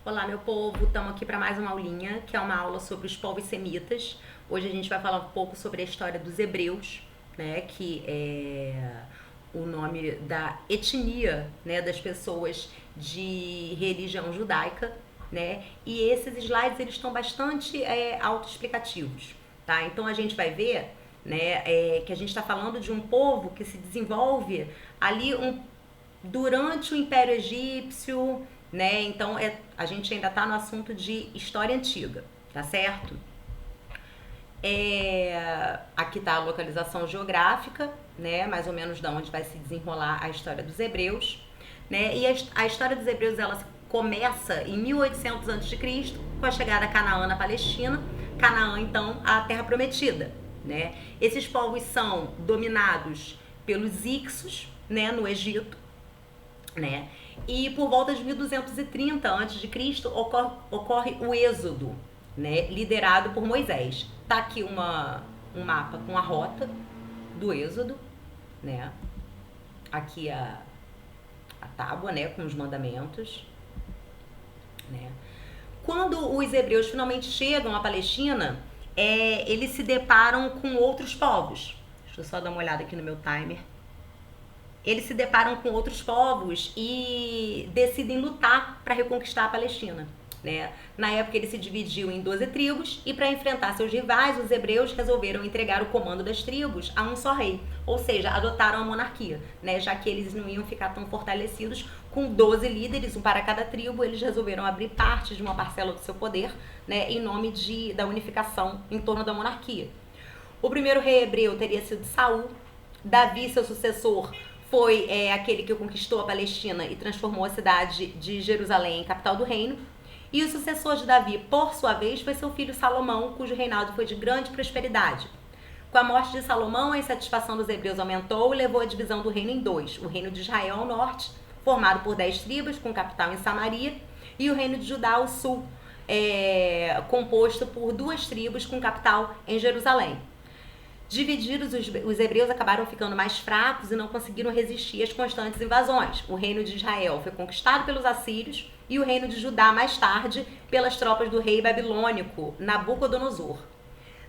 Olá, meu povo, estamos aqui para mais uma aulinha, que é uma aula sobre os povos semitas. Hoje a gente vai falar um pouco sobre a história dos hebreus, né, que é o nome da etnia, né, das pessoas de religião judaica, né? E esses slides eles estão bastante autoexplicativos, tá? Então a gente vai ver, né, que a gente está falando de um povo que se desenvolve ali durante o Império Egípcio, né? Então a gente ainda está no assunto de história antiga, tá certo? Aqui está a localização geográfica, né? Mais ou menos da onde vai se desenrolar a história dos hebreus, né? E a história dos hebreus ela começa em 1800 a.C. com a chegada a Canaã na Palestina. Canaã, então, a Terra Prometida, né? Esses povos são dominados pelos Ixos, né? No Egito, né? E por volta de 1230 a.C. ocorre o Êxodo, né? Liderado por Moisés. Tá aqui um mapa com a rota do Êxodo, né? Aqui a tábua, né? Com os mandamentos, né? Quando os hebreus finalmente chegam à Palestina, eles se deparam com outros povos. Deixa eu só dar uma olhada aqui no meu timer. Eles se deparam com outros povos e decidem lutar para reconquistar a Palestina, né? Na época ele se dividiu em 12 tribos e para enfrentar seus rivais, os hebreus resolveram entregar o comando das tribos a um só rei, ou seja, adotaram a monarquia, né? Já que eles não iam ficar tão fortalecidos com 12 líderes, um para cada tribo, eles resolveram abrir parte de uma parcela do seu poder, né? Em nome da unificação em torno da monarquia. O primeiro rei hebreu teria sido Saul. Davi, seu sucessor, foi aquele que conquistou a Palestina e transformou a cidade de Jerusalém em capital do reino. E o sucessor de Davi, por sua vez, foi seu filho Salomão, cujo reinado foi de grande prosperidade. Com a morte de Salomão, a insatisfação dos hebreus aumentou e levou a divisão do reino em dois. O reino de Israel ao norte, formado por 10 tribos, com capital em Samaria, e o reino de Judá ao sul, composto por 2 tribos, com capital em Jerusalém. Divididos, os hebreus acabaram ficando mais fracos e não conseguiram resistir às constantes invasões. O reino de Israel foi conquistado pelos assírios e o reino de Judá, mais tarde, pelas tropas do rei babilônico Nabucodonosor.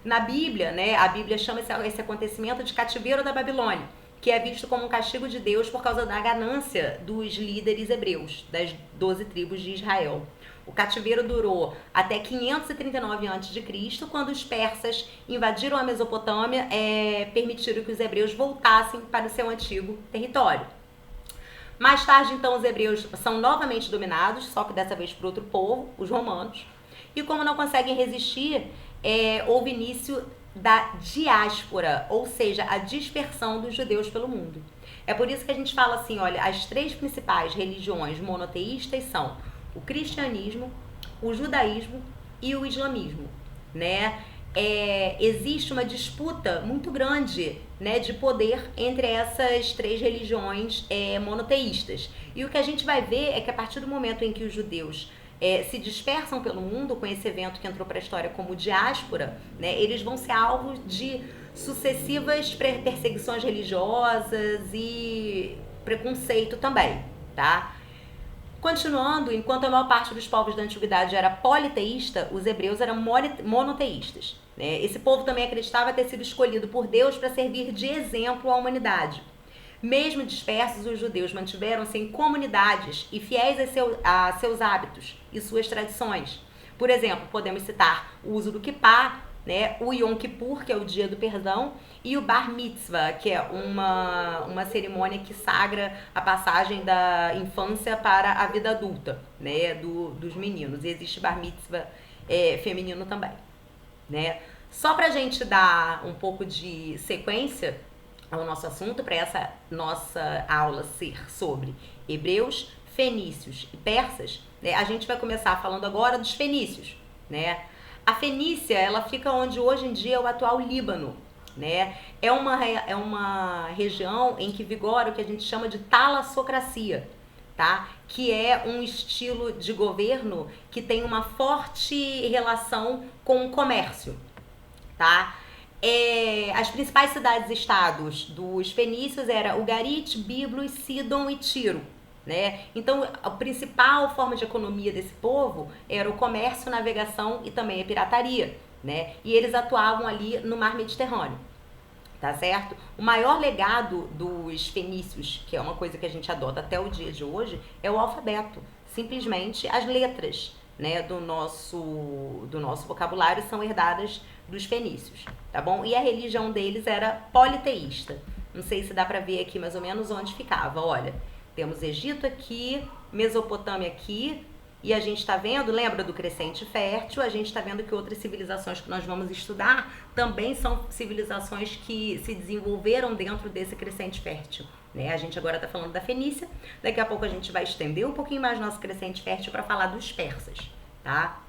Na Bíblia, né, a Bíblia chama esse acontecimento de cativeiro da Babilônia, que é visto como um castigo de Deus por causa da ganância dos líderes hebreus, das 12 tribos de Israel. O cativeiro durou até 539 a.C., quando os persas invadiram a Mesopotâmia, permitiram que os hebreus voltassem para o seu antigo território. Mais tarde, então, os hebreus são novamente dominados, só que dessa vez por outro povo, os romanos. E como não conseguem resistir, houve início da diáspora, ou seja, a dispersão dos judeus pelo mundo. É por isso que a gente fala assim, olha, as 3 principais religiões monoteístas são o cristianismo, o judaísmo e o islamismo, né? Existe uma disputa muito grande, né, de poder entre essas 3 religiões monoteístas. E o que a gente vai ver é que a partir do momento em que os judeus se dispersam pelo mundo, com esse evento que entrou para a história como diáspora, né, eles vão ser alvos de sucessivas perseguições religiosas e preconceito também, tá? Continuando, enquanto a maior parte dos povos da antiguidade era politeísta, os hebreus eram monoteístas. Esse povo também acreditava ter sido escolhido por Deus para servir de exemplo à humanidade. Mesmo dispersos, os judeus mantiveram-se em comunidades e fiéis a seus hábitos e suas tradições. Por exemplo, podemos citar o uso do kippah, né, o Yom Kippur, que é o dia do perdão, e o Bar Mitzvah, que é uma cerimônia que sagra a passagem da infância para a vida adulta, né, dos meninos. E existe Bar Mitzvah feminino também, né? Só pra gente dar um pouco de sequência ao nosso assunto, para essa nossa aula ser sobre hebreus, fenícios e persas, né, a gente vai começar falando agora dos fenícios, né? A Fenícia, ela fica onde hoje em dia é o atual Líbano, né? É uma região em que vigora o que a gente chama de talassocracia, tá? Que é um estilo de governo que tem uma forte relação com o comércio, tá? As principais cidades-estados dos fenícios eram Ugarit, Biblos, Sidon e Tiro, né? Então, a principal forma de economia desse povo era o comércio, navegação e também a pirataria, né? E eles atuavam ali no mar Mediterrâneo, tá certo? O maior legado dos fenícios, que é uma coisa que a gente adota até o dia de hoje, é o alfabeto. Simplesmente as letras, né, do nosso vocabulário são herdadas dos fenícios, tá bom? E a religião deles era politeísta. Não sei se dá pra ver aqui mais ou menos onde ficava. Olha, temos Egito aqui, Mesopotâmia aqui, e a gente está vendo, lembra do crescente fértil, a gente está vendo que outras civilizações que nós vamos estudar também são civilizações que se desenvolveram dentro desse crescente fértil, né? A gente agora está falando da Fenícia, daqui a pouco a gente vai estender um pouquinho mais nosso crescente fértil para falar dos persas, tá?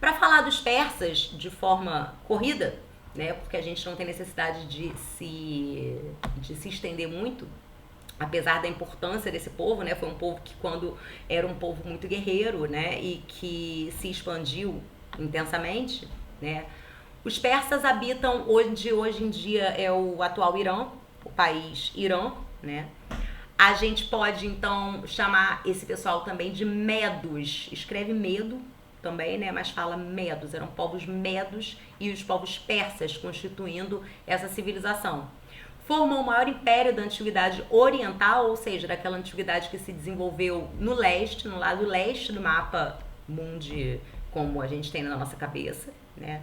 Para falar dos persas de forma corrida, né? Porque a gente não tem necessidade de se estender muito, apesar da importância desse povo, né, foi um povo que quando era um povo muito guerreiro, né, e que se expandiu intensamente, né, os persas habitam hoje em dia é o atual Irã, o país Irã, né, a gente pode então chamar esse pessoal também de medos, escreve medo também, né, mas fala medos, eram povos medos e os povos persas constituindo essa civilização. Formou o maior império da antiguidade oriental, ou seja, daquela antiguidade que se desenvolveu no leste, no lado leste do mapa mundi, como a gente tem na nossa cabeça, né?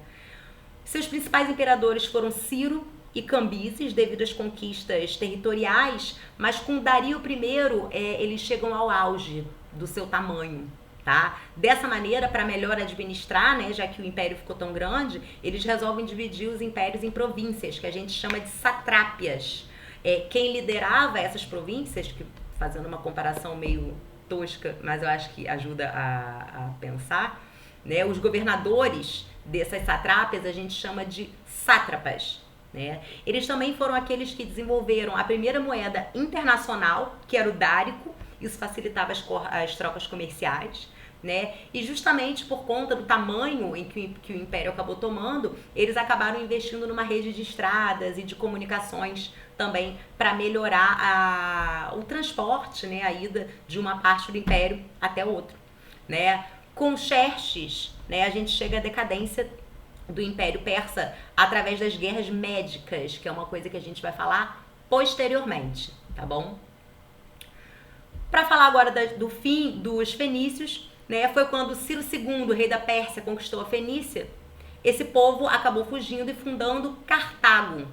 Seus principais imperadores foram Ciro e Cambises, devido às conquistas territoriais, mas com Dario I, eles chegam ao auge do seu tamanho. Tá? Dessa maneira, para melhor administrar, né, já que o império ficou tão grande, eles resolvem dividir os impérios em províncias, que a gente chama de satrápias. Quem liderava essas províncias, que, fazendo uma comparação meio tosca, mas eu acho que ajuda a pensar, né, os governadores dessas satrápias a gente chama de sátrapas. Né? Eles também foram aqueles que desenvolveram a primeira moeda internacional, que era o dárico. Isso facilitava as trocas comerciais, né? E justamente por conta do tamanho em que o império acabou tomando, eles acabaram investindo numa rede de estradas e de comunicações também para melhorar o transporte, né? A ida de uma parte do império até outro, né? Com Xerxes, né? A gente chega à decadência do Império Persa através das guerras médicas, que é uma coisa que a gente vai falar posteriormente, tá bom? Para falar agora do fim dos fenícios, né, foi quando Ciro II, rei da Pérsia, conquistou a Fenícia. Esse povo acabou fugindo e fundando Cartago,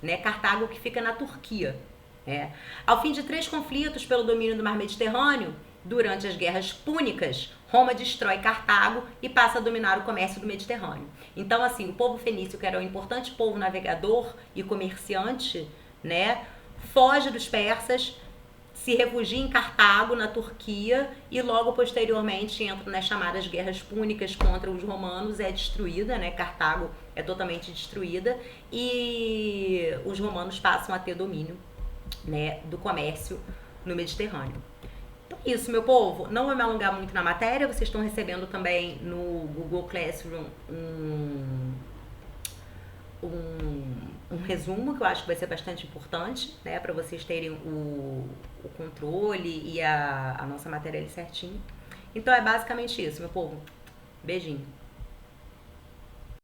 né, Cartago que fica na Turquia. Né. Ao fim de 3 conflitos pelo domínio do Mar Mediterrâneo, durante as guerras púnicas, Roma destrói Cartago e passa a dominar o comércio do Mediterrâneo. Então, assim, o povo fenício, que era um importante povo navegador e comerciante, né, foge dos persas, se refugia em Cartago, na Turquia, e logo posteriormente entra nas chamadas guerras púnicas contra os romanos, é destruída, né? Cartago é totalmente destruída, e os romanos passam a ter domínio, né, do comércio no Mediterrâneo. Então é isso, meu povo. Não vou me alongar muito na matéria, vocês estão recebendo também no Google Classroom um resumo que eu acho que vai ser bastante importante, né, para vocês terem o controle e a nossa matéria ali certinho. Então é basicamente isso, meu povo. Beijinho.